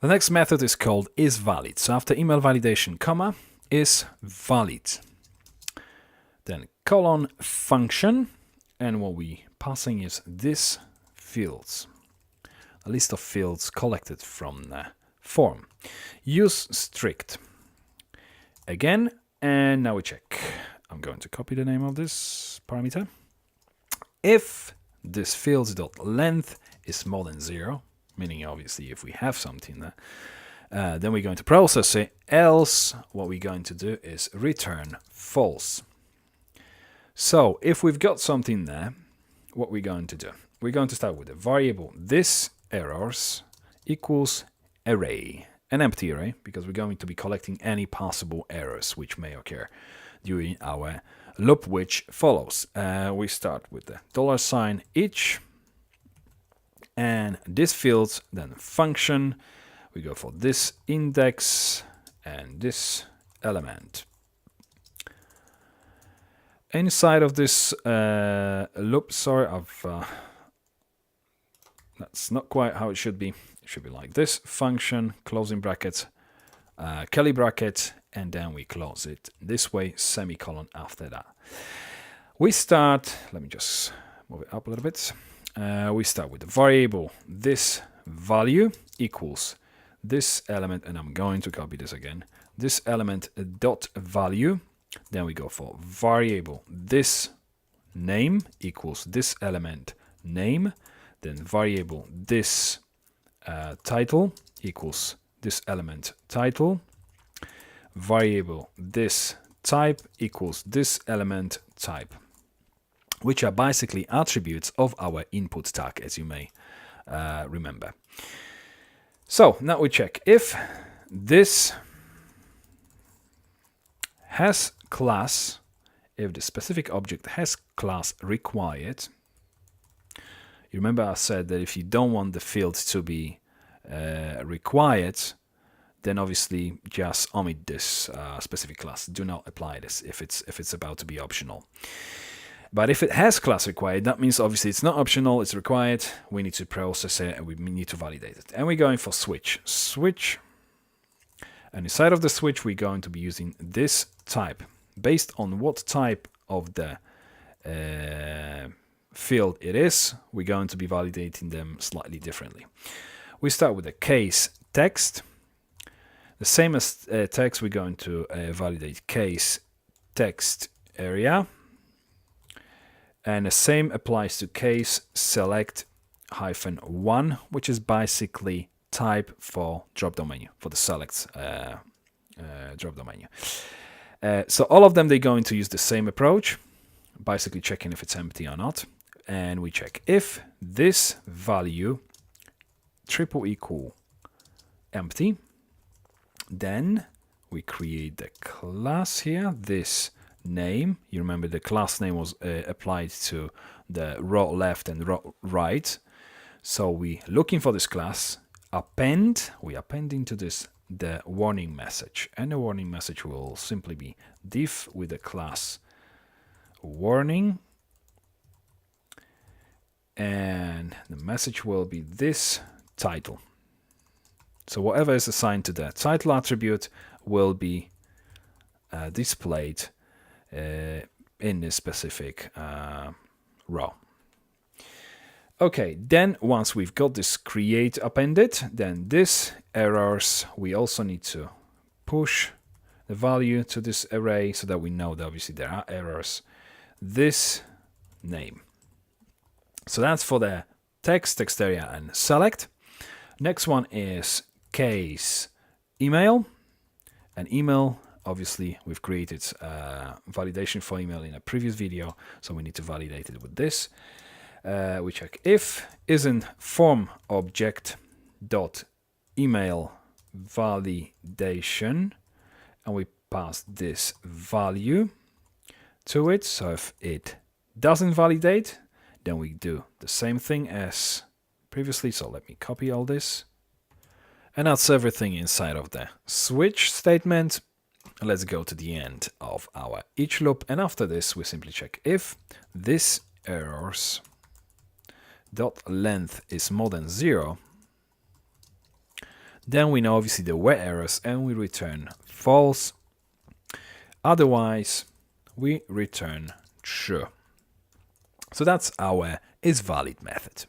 The next method is called isValid. So after email validation, comma, isValid. Then colon function, and what we passing is this fields, a list of fields collected from the form. Use strict again, and now we check. I'm going to copy the name of this parameter. If this fields.length is more than 0, meaning obviously if we have something there, then we're going to process it. Else, what we're going to do is return false. So if we've got something there, what we're going to do? We're going to start with a variable this errors equals array, an empty array, because we're going to be collecting any possible errors which may occur during our loop which follows. We start with the $each, and this field, then function. We go for this index and this element. Inside of this loop, sorry, that's not quite how it should be. It should be like this: function, closing bracket, curly bracket, and then we close it this way, semicolon after that. We start, let me just move it up a little bit. We start with the variable this value equals this element, and I'm going to copy this again, this element dot value. Then we go for variable this name equals this element name, then variable this title equals this element title, variable this type equals this element type, which are basically attributes of our input tag, as you may remember. So now we check if this has class, if the specific object has class required. You remember I said that if you don't want the field to be required, then obviously just omit this specific class. Do not apply this if it's about to be optional. But if it has class required, that means obviously it's not optional, it's required. We need to process it and we need to validate it. And we're going for switch. Switch. And inside of the switch, we're going to be using this type. Based on what type of the field it is, we're going to be validating them slightly differently. We start with a case text. The same as text, we're going to validate case text area. And the same applies to case select -1, which is basically type for drop-down menu, for the select drop-down menu. So all of them, they're going to use the same approach, basically checking if it's empty or not. And we check if this value triple equal empty, then we create the class here, this name. You remember the class name was applied to the row left and row right. So we looking for this class, append, we append into this the warning message, and the warning message will simply be div with the class warning, and the message will be this title. So whatever is assigned to the title attribute will be displayed in this specific row. Okay, then once we've got this create appended, then this errors, we also need to push the value to this array so that we know that obviously there are errors. This name. So that's for the text area and select. Next one is case email. And email, obviously we've created validation for email in a previous video, so we need to validate it with this. We check if isn't form object dot email validation, and we pass this value to it. So if it doesn't validate, then we do the same thing as previously. So let me copy all this, and that's everything inside of the switch statement. Let's go to the end of our each loop, and after this we simply check if this errors dot length is more than 0, Then we know obviously there were errors and we return false. Otherwise, we return true. So that's our isValid method.